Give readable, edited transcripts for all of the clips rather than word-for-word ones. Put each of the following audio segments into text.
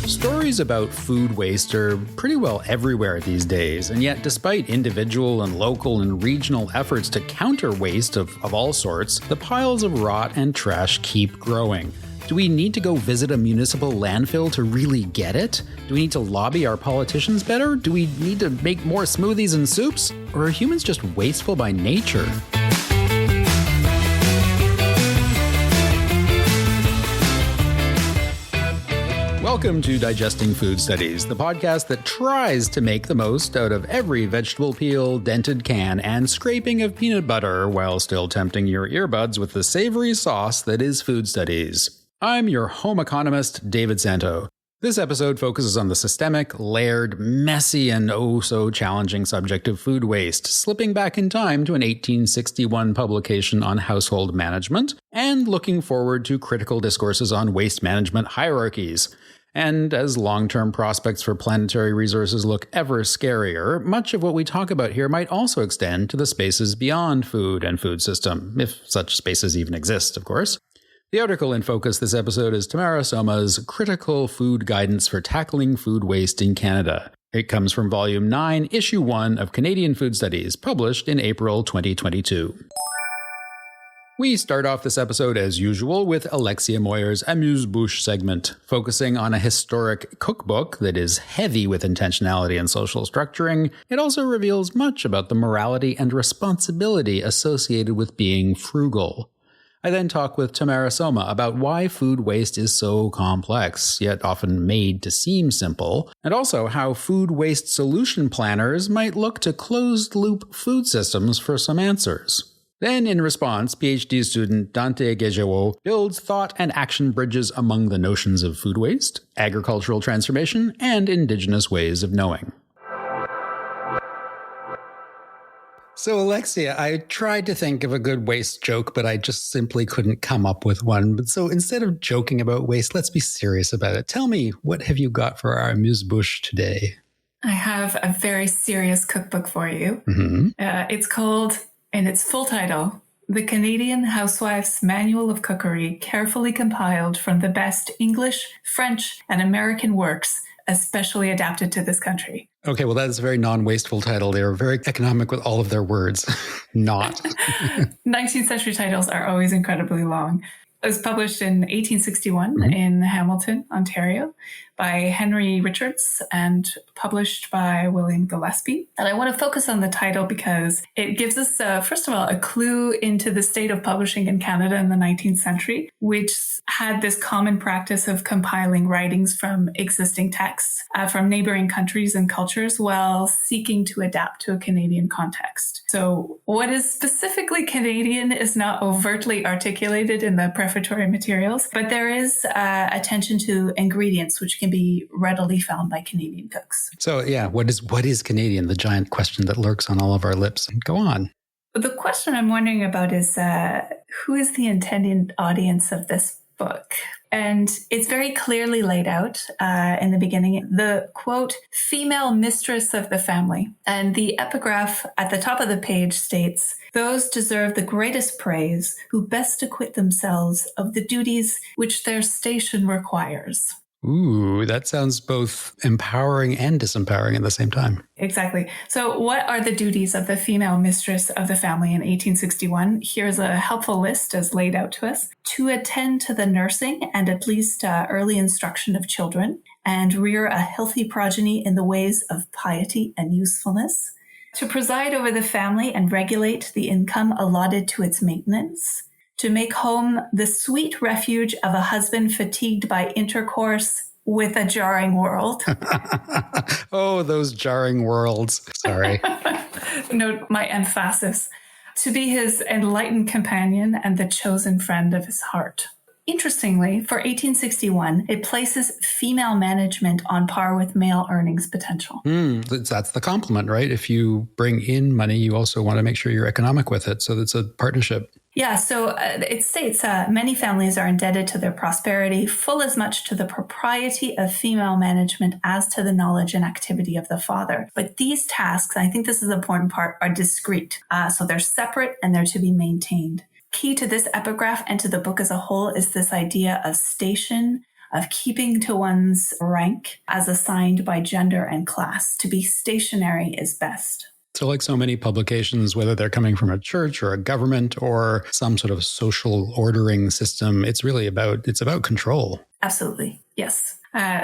Stories about food waste are pretty well everywhere these days, and yet despite individual and local and regional efforts to counter waste of all sorts, the piles of rot and trash keep growing. Do we need to go visit a municipal landfill to really get it? Do we need to lobby our politicians better? Do we need to make more smoothies and soups? Or are humans just wasteful by nature? Welcome to Digesting Food Studies, the podcast that tries to make the most out of every vegetable peel, dented can, and scraping of peanut butter while still tempting your earbuds with the savory sauce that is food studies. I'm your home economist, David Santo. This episode focuses on the systemic, layered, messy, and oh-so-challenging subject of food waste, slipping back in time to an 1861 publication on household management, and looking forward to critical discourses on waste management hierarchies. And as long-term prospects for planetary resources look ever scarier, much of what we talk about here might also extend to the spaces beyond food and food system, if such spaces even exist, of course. The article in focus this episode is Tammara Soma's Critical Food Guidance for Tackling Food Waste in Canada. It comes from Volume 9, Issue 1 of Canadian Food Studies, published in April 2022. We start off this episode as usual with Alexia Moyer's Amuse Bouche segment, focusing on a historic cookbook that is heavy with intentionality and social structuring. It also reveals much about the morality and responsibility associated with being frugal. I then talk with Tammara Soma about why food waste is so complex, yet often made to seem simple, and also how food waste solution planners might look to closed-loop food systems for some answers. Then, in response, PhD student Dante Gbejewoh builds thought and action bridges among the notions of food waste, agricultural transformation, and indigenous ways of knowing. So, Alexia, I tried to think of a good waste joke, but I just simply couldn't come up with one. But so instead of joking about waste, let's be serious about it. Tell me, what have you got for our amuse-bouche today? I have a very serious cookbook for you. It's called, in its full title, The Canadian Housewife's Manual of Cookery, carefully compiled from the best English, French, and American works, especially adapted to this country. Okay, well, that is a very non-wasteful title. They are very economic with all of their words. Not. 19th century titles are always incredibly long. It was published in 1861 in Hamilton, Ontario, by Henry Richards and published by William Gillespie. And I want to focus on the title because it gives us, first of all, a clue into the state of publishing in Canada in the 19th century, which had this common practice of compiling writings from existing texts from neighboring countries and cultures while seeking to adapt to a Canadian context. So what is specifically Canadian is not overtly articulated in the prefatory materials, but there is attention to ingredients which can be readily found by Canadian cooks. So yeah, what is Canadian? The giant question that lurks on all of our lips. Go on. The question I'm wondering about is who is the intended audience of this book? And it's very clearly laid out in the beginning. The quote, female mistress of the family. And the epigraph at the top of the page states, those deserve the greatest praise who best acquit themselves of the duties which their station requires. Ooh, that sounds both empowering and disempowering at the same time. Exactly. So what are the duties of the female mistress of the family in 1861? Here's a helpful list as laid out to us. To attend to the nursing and at least early instruction of children and rear a healthy progeny in the ways of piety and usefulness. To preside over the family and regulate the income allotted to its maintenance. To make home the sweet refuge of a husband fatigued by intercourse with a jarring world. Oh, those jarring worlds. Sorry. Note my emphasis. To be his enlightened companion and the chosen friend of his heart. Interestingly, for 1861, it places female management on par with male earnings potential. That's the compliment, right? If you bring in money, you also want to make sure you're economic with it. So it's a partnership. Yeah, so it states many families are indebted to their prosperity full as much to the propriety of female management as to the knowledge and activity of the father. But these tasks, and I think this is the important part, are discrete. So they're separate and they're to be maintained. Key to this epigraph and to the book as a whole is this idea of station, of keeping to one's rank as assigned by gender and class. To be stationary is best. So like so many publications, whether they're coming from a church or a government or some sort of social ordering system, it's about control. Absolutely. Yes.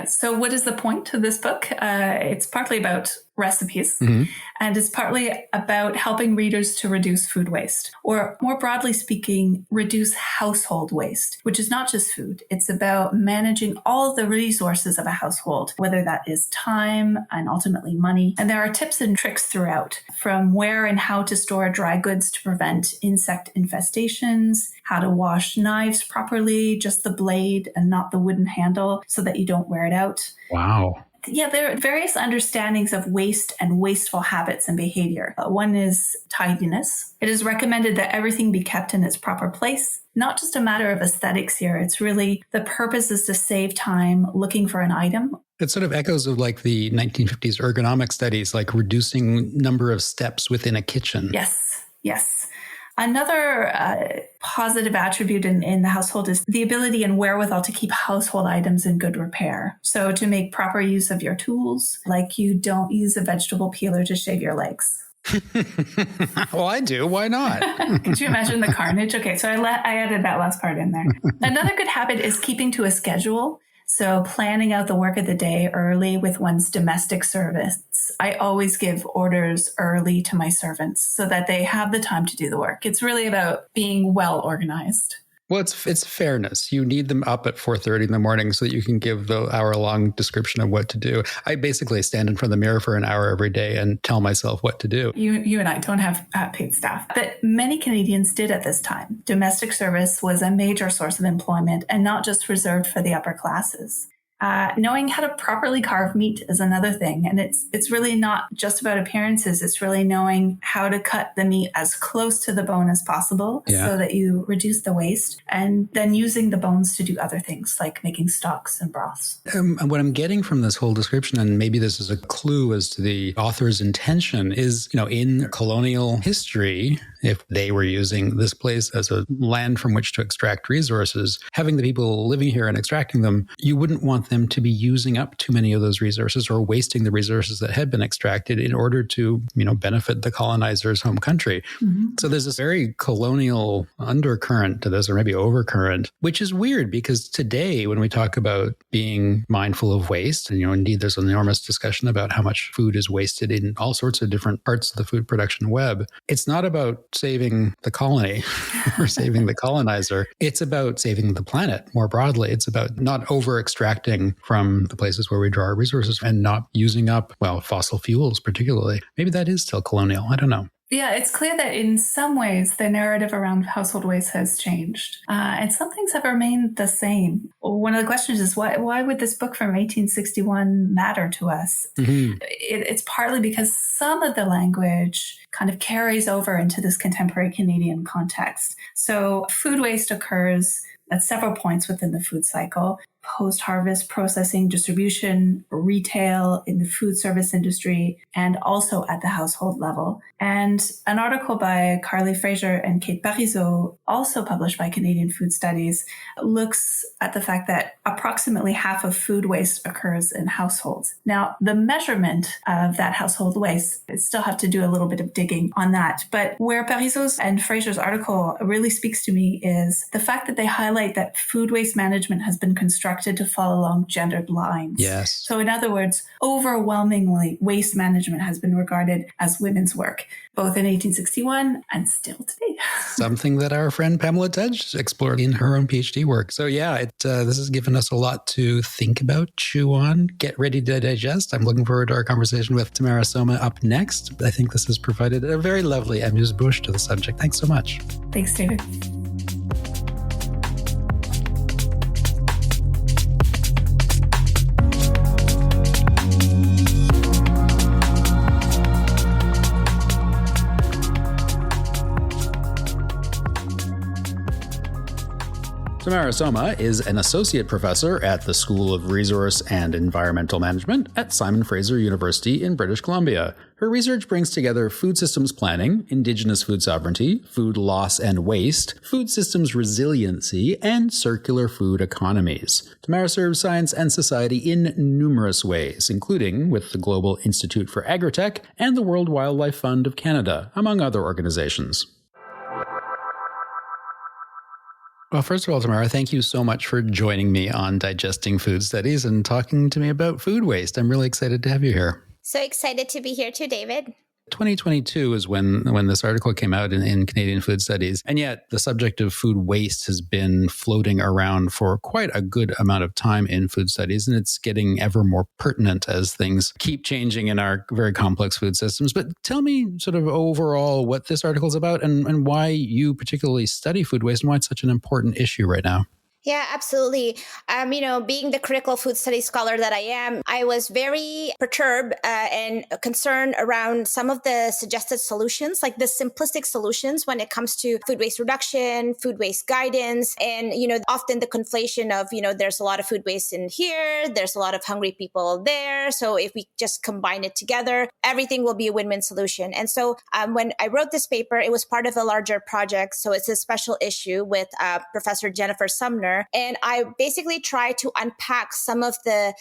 So what is the point of this book? It's partly about recipes, and it's partly about helping readers to reduce food waste, or more broadly speaking, reduce household waste, which is not just food. It's about managing all the resources of a household, whether that is time and ultimately money. And there are tips and tricks throughout, from where and how to store dry goods to prevent insect infestations, how to wash knives properly, just the blade and not the wooden handle so that you don't wear it out. Wow. Yeah, there are various understandings of waste and wasteful habits and behavior. One is tidiness. It is recommended that everything be kept in its proper place. Not just a matter of aesthetics here. It's really the purpose is to save time looking for an item. It sort of echoes of like the 1950s ergonomic studies, like reducing number of steps within a kitchen. Yes, yes. Another positive attribute in the household is the ability and wherewithal to keep household items in good repair. So to make proper use of your tools, like you don't use a vegetable peeler to shave your legs. Well, I do. Why not? Could you imagine the carnage? Okay, so I added that last part in there. Another good habit is keeping to a schedule. So planning out the work of the day early with one's domestic servants. I always give orders early to my servants so that they have the time to do the work. It's really about being well organized. Well, it's fairness. You need them up at 4:30 in the morning so that you can give the hour-long description of what to do. I basically stand in front of the mirror for an hour every day and tell myself what to do. You and I don't have paid staff, but many Canadians did at this time. Domestic service was a major source of employment and not just reserved for the upper classes. Knowing how to properly carve meat is another thing. And it's really not just about appearances. It's really knowing how to cut the meat as close to the bone as possible so that you reduce the waste, and then using the bones to do other things like making stocks and broths. What I'm getting from this whole description, and maybe this is a clue as to the author's intention, is, in colonial history, if they were using this place as a land from which to extract resources, having the people living here and extracting them, you wouldn't want them to be using up too many of those resources or wasting the resources that had been extracted in order to, benefit the colonizer's home country. Mm-hmm. So there's this very colonial undercurrent to this, or maybe overcurrent, which is weird because today when we talk about being mindful of waste, and, indeed there's an enormous discussion about how much food is wasted in all sorts of different parts of the food production web. It's not about saving the colony or saving the colonizer. It's about saving the planet more broadly. It's about not over-extracting from the places where we draw our resources and not using up, fossil fuels particularly. Maybe that is still colonial. I don't know. Yeah, it's clear that in some ways the narrative around household waste has changed, and some things have remained the same. One of the questions is why would this book from 1861 matter to us? Mm-hmm. It's partly because some of the language kind of carries over into this contemporary Canadian context. So food waste occurs at several points within the food cycle: post-harvest processing, distribution, retail, in the food service industry, and also at the household level. And an article by Carly Fraser and Kate Parizeau, also published by Canadian Food Studies, looks at the fact that approximately half of food waste occurs in households. Now, the measurement of that household waste, I still have to do a little bit of digging on that. But where Parizeau's and Fraser's article really speaks to me is the fact that they highlight that food waste management has been constructed to fall along gendered lines. Yes. So in other words, overwhelmingly, waste management has been regarded as women's work, both in 1861 and still today. Something that our friend Pamela Tudge explored in her own PhD work. So this has given us a lot to think about, chew on, get ready to digest. I'm looking forward to our conversation with Tammara Soma up next. I think this has provided a very lovely Amuse Bouche to the subject. Thanks so much. Thanks, David. Tammara Soma is an associate professor at the School of Resource and Environmental Management at Simon Fraser University in British Columbia. Her research brings together food systems planning, indigenous food sovereignty, food loss and waste, food systems resiliency, and circular food economies. Tammara serves science and society in numerous ways, including with the Global Institute for Agritech and the World Wildlife Fund of Canada, among other organizations. Well, first of all, Tammara, thank you so much for joining me on Digesting Food Studies and talking to me about food waste. I'm really excited to have you here. So excited to be here too, David. 2022 is when this article came out in Canadian Food Studies. And yet the subject of food waste has been floating around for quite a good amount of time in food studies. And it's getting ever more pertinent as things keep changing in our very complex food systems. But tell me sort of overall what this article is about and why you particularly study food waste and why it's such an important issue right now. Yeah, absolutely. Being the critical food studies scholar that I am, I was very perturbed and concerned around some of the suggested solutions, like the simplistic solutions when it comes to food waste reduction, food waste guidance, and, often the conflation of, there's a lot of food waste in here, there's a lot of hungry people there. So if we just combine it together, everything will be a win-win solution. And so when I wrote this paper, it was part of a larger project. So it's a special issue with Professor Jennifer Sumner. And I basically try to unpack some of the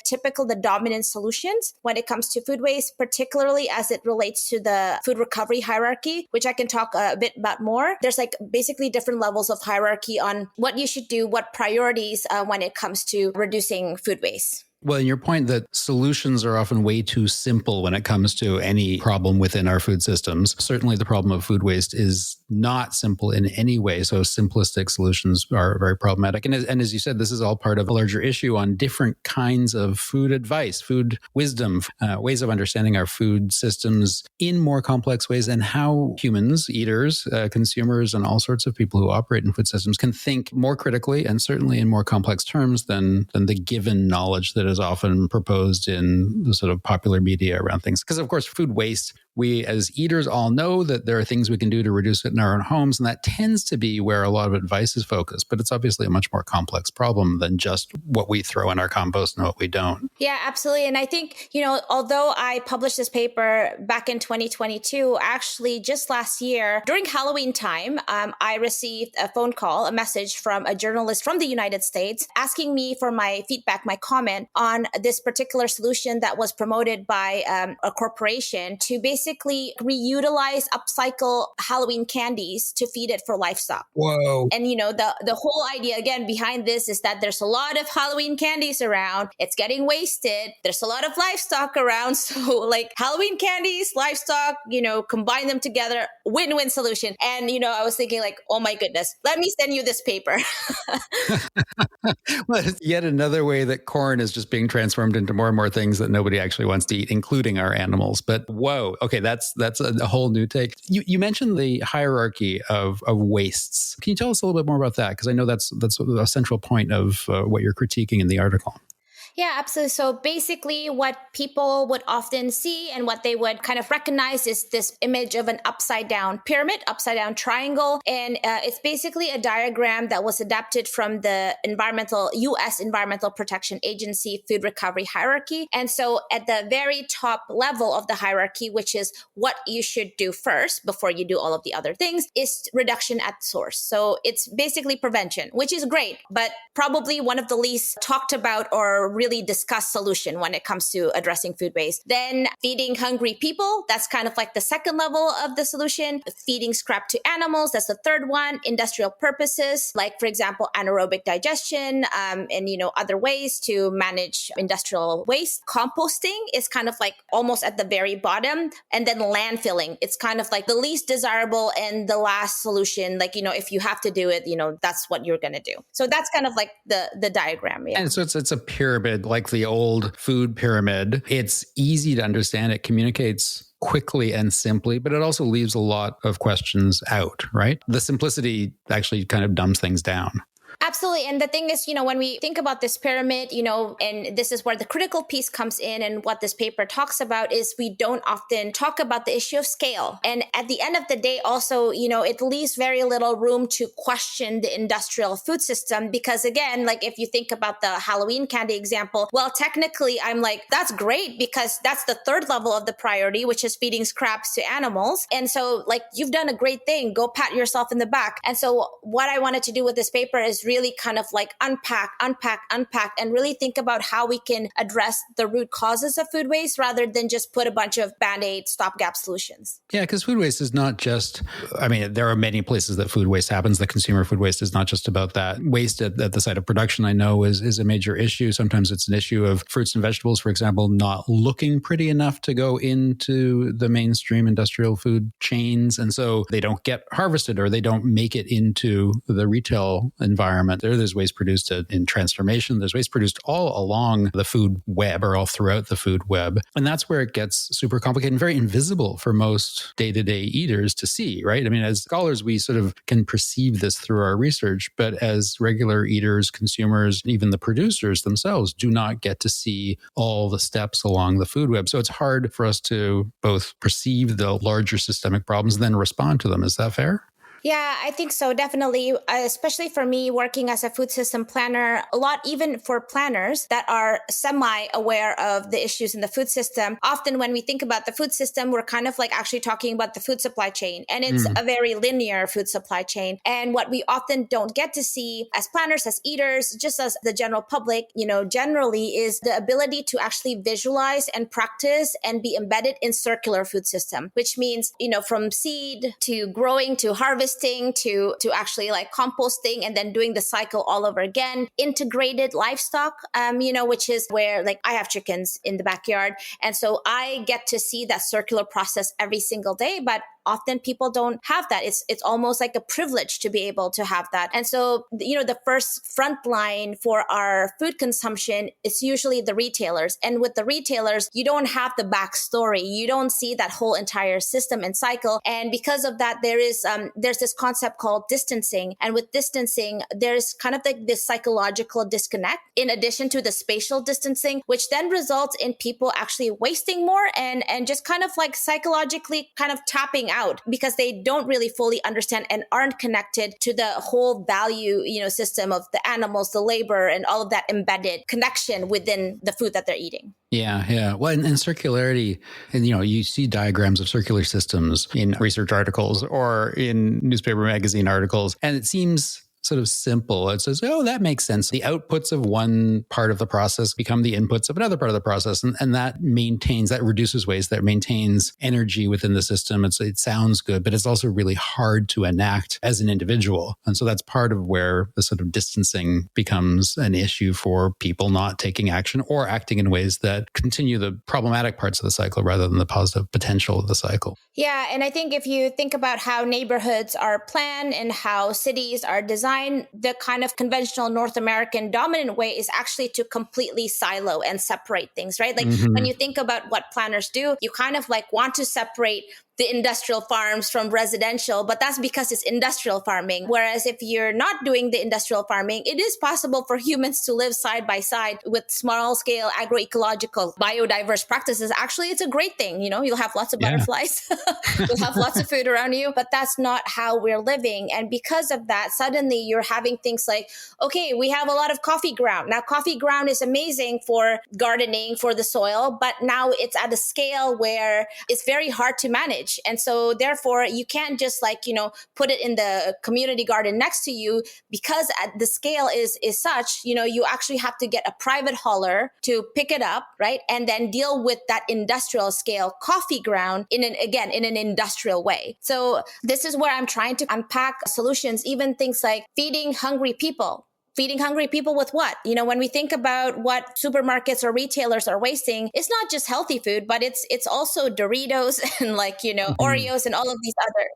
dominant solutions when it comes to food waste, particularly as it relates to the food recovery hierarchy, which I can talk a bit about more. There's basically different levels of hierarchy on what you should do, what priorities when it comes to reducing food waste. Well, and your point that solutions are often way too simple when it comes to any problem within our food systems. Certainly the problem of food waste is not simple in any way. So simplistic solutions are very problematic. And as you said, this is all part of a larger issue on different kinds of food advice, food wisdom, ways of understanding our food systems in more complex ways and how humans, eaters, consumers, and all sorts of people who operate in food systems can think more critically and certainly in more complex terms than the given knowledge that is often proposed in the sort of popular media around things. Because of course, food waste, we as eaters all know that there are things we can do to reduce it in our own homes. And that tends to be where a lot of advice is focused. But it's obviously a much more complex problem than just what we throw in our compost and what we don't. Yeah, absolutely. And I think, although I published this paper back in 2022, actually just last year during Halloween time, I received a message from a journalist from the United States asking me for my feedback, my comment on this particular solution that was promoted by a corporation to basically reutilize, upcycle Halloween candies to feed it for livestock. Whoa. And, the whole idea, again, behind this is that there's a lot of Halloween candies around. It's getting wasted. There's a lot of livestock around. So Halloween candies, livestock, combine them together, win-win solution. And, I was thinking oh my goodness, let me send you this paper. Well, it's yet another way that corn is just being transformed into more and more things that nobody actually wants to eat, including our animals. But whoa, okay, that's a whole new take. You mentioned the hierarchy of wastes. Can you tell us a little bit more about that? Because I know that's a central point of what you're critiquing in the article. Yeah, absolutely. So basically what people would often see and what they would kind of recognize is this image of an upside down pyramid, upside down triangle. And it's basically a diagram that was adapted from the U.S. Environmental Protection Agency food recovery hierarchy. And so at the very top level of the hierarchy, which is what you should do first before you do all of the other things, is reduction at source. So it's basically prevention, which is great, but probably one of the least talked about or really discussed solution when it comes to addressing food waste. Then feeding hungry people, that's kind of the second level of the solution. Feeding scrap to animals, that's the third one. Industrial purposes, like for example, anaerobic digestion, and other ways to manage industrial waste. Composting is kind of almost at the very bottom. And then landfilling, it's kind of the least desirable and the last solution. If you have to do it, that's what you're going to do. So that's kind of the diagram. Yeah. And so it's a pyramid, like the old food pyramid. It's easy to understand. It communicates quickly and simply, but it also leaves a lot of questions out, right? The simplicity actually kind of dumbs things down. Absolutely. And the thing is, when we think about this pyramid, and this is where the critical piece comes in, and what this paper talks about is we don't often talk about the issue of scale. And at the end of the day, also, it leaves very little room to question the industrial food system. Because again, like if you think about the Halloween candy example, well, technically I'm like, that's great because that's the third level of the priority, which is feeding scraps to animals. And so like, you've done a great thing. Go pat yourself in the back. And so what I wanted to do with this paper is really kind of like unpack, and really think about how we can address the root causes of food waste rather than just put a bunch of Band-Aid stopgap solutions. Yeah, because food waste is not just, there are many places that food waste happens. The consumer food waste is not just about that. Waste at the site of production, I know, is a major issue. Sometimes it's an issue of fruits and vegetables, for example, not looking pretty enough to go into the mainstream industrial food chains. And so they don't get harvested or they don't make it into the retail environment. There's waste produced in transformation. There's waste produced all along the food web or all throughout the food web. And that's where it gets super complicated and very invisible for most day-to-day eaters to see, right? As scholars, we sort of can perceive this through our research, but as regular eaters, consumers, even the producers themselves do not get to see all the steps along the food web. So it's hard for us to both perceive the larger systemic problems and then respond to them. Is that fair? Yeah, I think so. Definitely. Especially for me working as a food system planner, a lot, even for planners that are semi-aware of the issues in the food system. Often when we think about the food system, we're kind of like actually talking about the food supply chain. And it's a very linear food supply chain. And what we often don't get to see as planners, as eaters, just as the general public, generally is the ability to actually visualize and practice and be embedded in circular food system, which means, from seed to growing to harvest to actually like composting and then doing the cycle all over again, integrated livestock, which is where like I have chickens in the backyard. And so I get to see that circular process every single day, but often people don't have that. It's almost like a privilege to be able to have that. And so, the first front line for our food consumption is usually the retailers. And with the retailers, you don't have the backstory. You don't see that whole entire system and cycle. And because of that, there's this concept called distancing. And with distancing, there's kind of like this psychological disconnect in addition to the spatial distancing, which then results in people actually wasting more and just kind of like psychologically kind of tapping out because they don't really fully understand and aren't connected to the whole value, system of the animals, the labor, and all of that embedded connection within the food that they're eating. Yeah. Well, and circularity, and you see diagrams of circular systems in research articles or in newspaper magazine articles, and it seems sort of simple. It says, oh, that makes sense. The outputs of one part of the process become the inputs of another part of the process. And that reduces waste, that maintains energy within the system. It sounds good, but it's also really hard to enact as an individual. And so that's part of where the sort of distancing becomes an issue for people not taking action or acting in ways that continue the problematic parts of the cycle rather than the positive potential of the cycle. Yeah. And I think if you think about how neighborhoods are planned and how cities are designed, the kind of conventional North American dominant way is actually to completely silo and separate things, right? Like when you think about what planners do, you kind of like want to separate the industrial farms from residential, but that's because it's industrial farming. Whereas if you're not doing the industrial farming, it is possible for humans to live side by side with small scale agroecological biodiverse practices. Actually, it's a great thing. You'll have lots of butterflies, you'll have lots of food around you, but that's not how we're living. And because of that, suddenly you're having things like, okay, we have a lot of coffee ground. Now, coffee ground is amazing for gardening, for the soil, but now it's at a scale where it's very hard to manage. And so therefore you can't just put it in the community garden next to you because the scale is such, you actually have to get a private hauler to pick it up, right? And then deal with that industrial scale coffee ground in an industrial way. So this is where I'm trying to unpack solutions, even things like feeding hungry people. Feeding hungry people with what? When we think about what supermarkets or retailers are wasting, it's not just healthy food, but it's also Doritos and Oreos and all of these other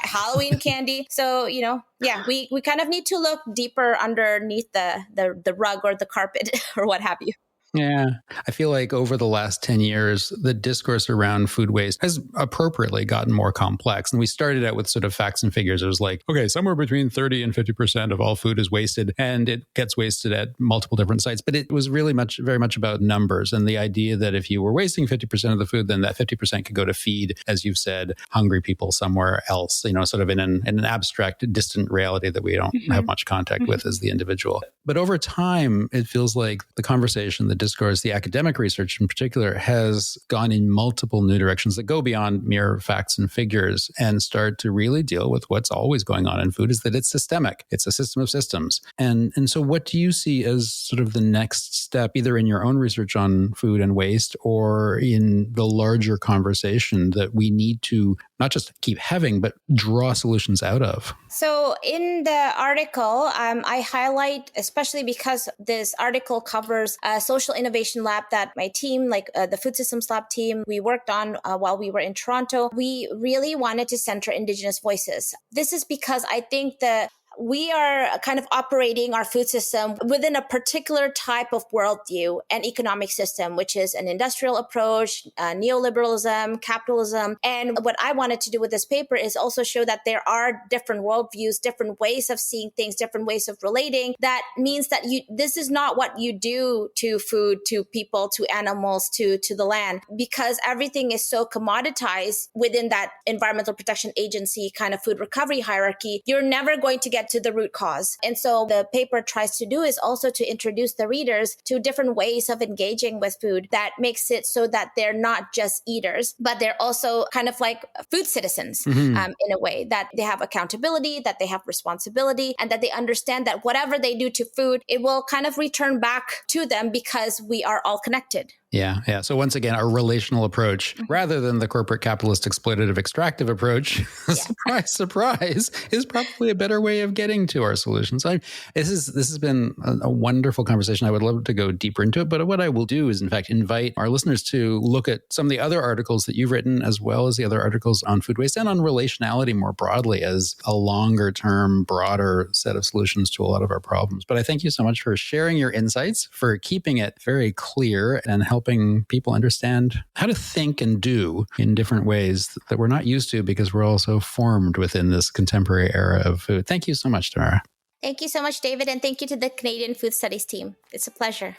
Halloween candy. So, we kind of need to look deeper underneath the rug or the carpet or what have you. Yeah, I feel like over the last 10 years, the discourse around food waste has appropriately gotten more complex. And we started out with sort of facts and figures. It was like, okay, somewhere between 30 and 50% of all food is wasted, and it gets wasted at multiple different sites. But it was really very much about numbers and the idea that if you were wasting 50% of the food, then that 50% could go to feed, as you've said, hungry people somewhere else, sort of in an abstract, distant reality that we don't have much contact with as the individual. But over time, it feels like the conversation, the discourse, the academic research in particular, has gone in multiple new directions that go beyond mere facts and figures and start to really deal with what's always going on in food, is that it's systemic. It's a system of systems. And so what do you see as sort of the next step, either in your own research on food and waste or in the larger conversation that we need to not just keep having, but draw solutions out of? So in the article, I highlight, especially because this article covers a social innovation lab that my team, like the food systems lab team, we worked on while we were in Toronto. We really wanted to center Indigenous voices. This is because I think we are kind of operating our food system within a particular type of worldview and economic system, which is an industrial approach, neoliberalism, capitalism. And what I wanted to do with this paper is also show that there are different worldviews, different ways of seeing things, different ways of relating. That means that this is not what you do to food, to people, to animals, to the land, because everything is so commoditized within that environmental protection agency kind of food recovery hierarchy. You're never going to get to the root cause. And so the paper tries to do is also to introduce the readers to different ways of engaging with food that makes it so that they're not just eaters, but they're also kind of like food citizens in a way, that they have accountability, that they have responsibility, and that they understand that whatever they do to food, it will kind of return back to them because we are all connected. Yeah. So once again, our relational approach, rather than the corporate capitalist exploitative extractive approach, surprise, surprise, is probably a better way of getting to our solutions. This has been a wonderful conversation. I would love to go deeper into it, but what I will do is, in fact, invite our listeners to look at some of the other articles that you've written, as well as the other articles on food waste and on relationality more broadly as a longer term, broader set of solutions to a lot of our problems. But I thank you so much for sharing your insights, for keeping it very clear and helping people understand how to think and do in different ways that we're not used to because we're also formed within this contemporary era of food. Thank you so much, Tammara. Thank you so much, David. And thank you to the Canadian Food Studies team. It's a pleasure.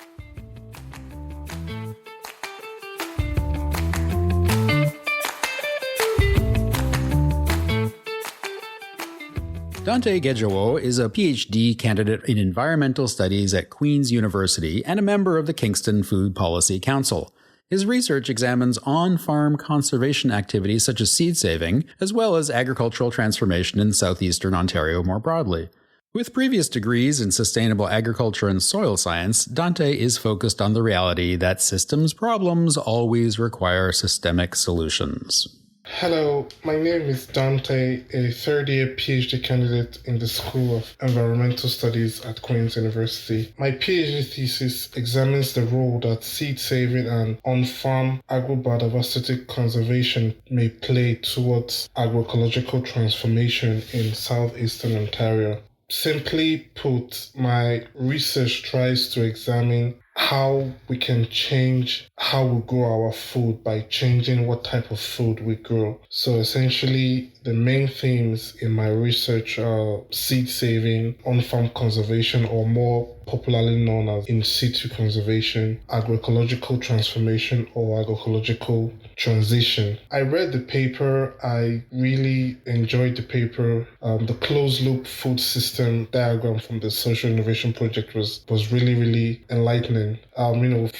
Dante Gbejewoh is a PhD candidate in environmental studies at Queen's University and a member of the Kingston Food Policy Council. His research examines on-farm conservation activities such as seed saving, as well as agricultural transformation in southeastern Ontario more broadly. With previous degrees in sustainable agriculture and soil science, Dante is focused on the reality that systems problems always require systemic solutions. Hello, my name is Dante, a third-year PhD candidate in the School of Environmental Studies at Queen's University. My PhD thesis examines the role that seed saving and on-farm agrobiodiversity conservation may play towards agroecological transformation in southeastern Ontario. Simply put, my research tries to examine how we can change how we grow our food by changing what type of food we grow. So essentially, the main themes in my research are seed saving, on-farm conservation, or more popularly known as in situ conservation, agroecological transformation, or agroecological transition. I read the paper. I really enjoyed the paper. The closed loop food system diagram from the Social Innovation Project was really, really enlightening.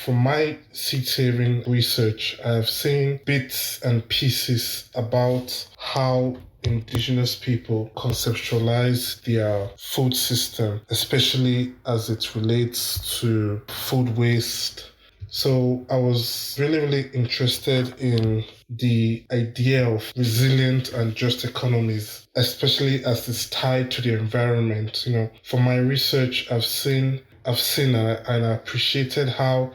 For my seed saving research, I've seen bits and pieces about how Indigenous people conceptualize their food system, especially as it relates to food waste. So I was really interested in the idea of resilient and just economies, especially as it's tied to the environment. For my research, I've seen and I appreciated how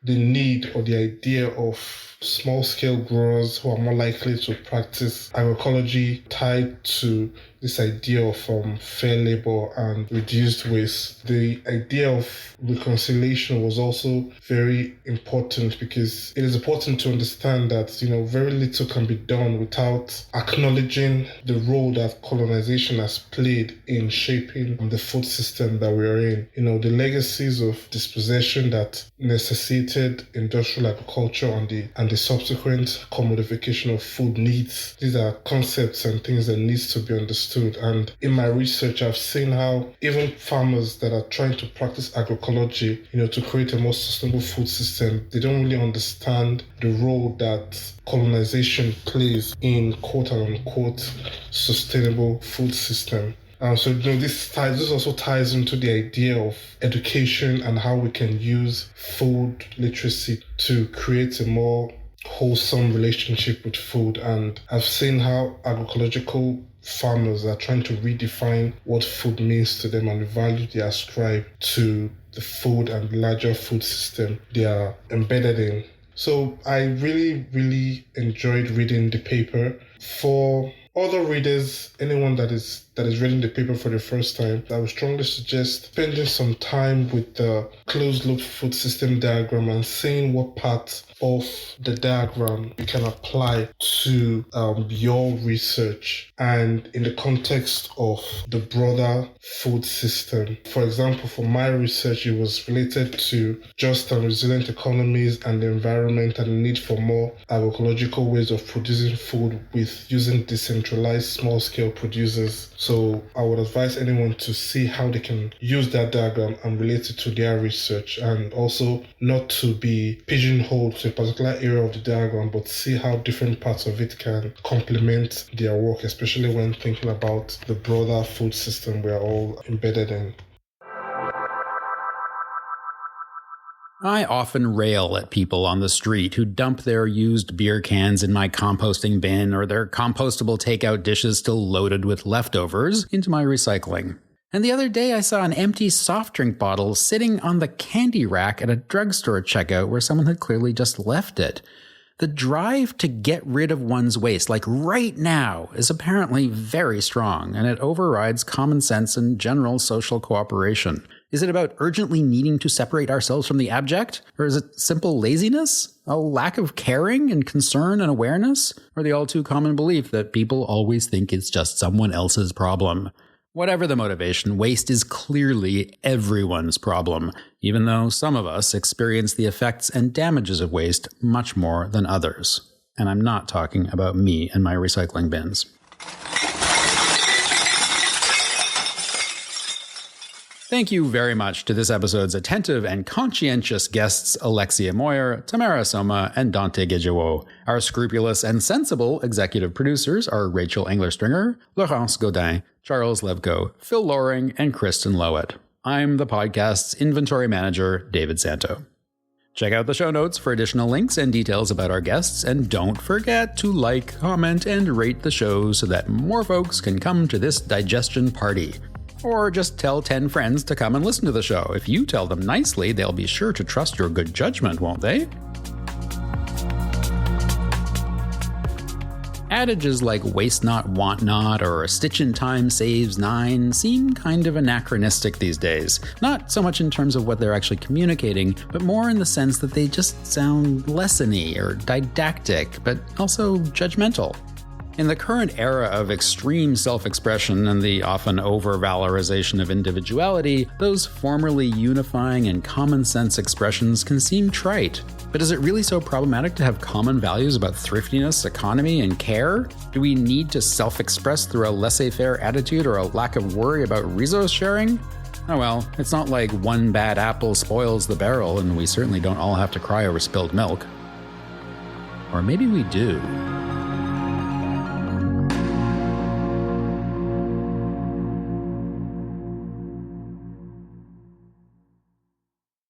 the need or the idea of small-scale growers who are more likely to practice agroecology tied to this idea of fair labor and reduced waste. The idea of reconciliation was also very important because it is important to understand that, very little can be done without acknowledging the role that colonization has played in shaping the food system that we are in. The legacies of dispossession that necessitated industrial agriculture and the subsequent commodification of food needs. These are concepts and things that needs to be understood. And in my research, I've seen how even farmers that are trying to practice agroecology, to create a more sustainable food system, they don't really understand the role that colonization plays in quote-unquote sustainable food system. So this also ties into the idea of education and how we can use food literacy to create a more wholesome relationship with food. And I've seen how agroecological farmers are trying to redefine what food means to them and the value they ascribe to the food and the larger food system they are embedded in. So I really, really enjoyed reading the paper. For other readers, anyone that is reading the paper for the first time, I would strongly suggest spending some time with the closed-loop food system diagram and seeing what parts of the diagram you can apply to your research and in the context of the broader food system. For example, for my research, it was related to just and resilient economies and the environment and the need for more agroecological ways of producing food with using decentralized small-scale producers. So I would advise anyone to see how they can use that diagram and relate it to their research, and also not to be pigeonholed to a particular area of the diagram, but see how different parts of it can complement their work, especially when thinking about the broader food system we are all embedded in. I often rail at people on the street who dump their used beer cans in my composting bin or their compostable takeout dishes still loaded with leftovers into my recycling. And the other day I saw an empty soft drink bottle sitting on the candy rack at a drugstore checkout where someone had clearly just left it. The drive to get rid of one's waste, like right now, is apparently very strong, and it overrides common sense and general social cooperation. Is it about urgently needing to separate ourselves from the abject? Or is it simple laziness? A lack of caring and concern and awareness? Or the all too common belief that people always think it's just someone else's problem? Whatever the motivation, waste is clearly everyone's problem, even though some of us experience the effects and damages of waste much more than others. And I'm not talking about me and my recycling bins. Thank you very much to this episode's attentive and conscientious guests Alexia Moyer, Tammara Soma, and Dante Gbejewoh. Our scrupulous and sensible executive producers are Rachel Engler-Stringer, Laurence Godin, Charles Levko, Phil Loring, and Kristen Lowett. I'm the podcast's inventory manager, David Santo. Check out the show notes for additional links and details about our guests, and don't forget to like, comment, and rate the show so that more folks can come to this digestion party. Or just tell 10 friends to come and listen to the show. If you tell them nicely, they'll be sure to trust your good judgment, won't they? Adages like waste not, want not, or a stitch in time saves 9 seem kind of anachronistic these days. Not so much in terms of what they're actually communicating, but more in the sense that they just sound lessony or didactic, but also judgmental. In the current era of extreme self-expression and the often over-valorization of individuality, those formerly unifying and common-sense expressions can seem trite. But is it really so problematic to have common values about thriftiness, economy, and care? Do we need to self-express through a laissez-faire attitude or a lack of worry about resource sharing? Oh well, it's not like one bad apple spoils the barrel, and we certainly don't all have to cry over spilled milk. Or maybe we do.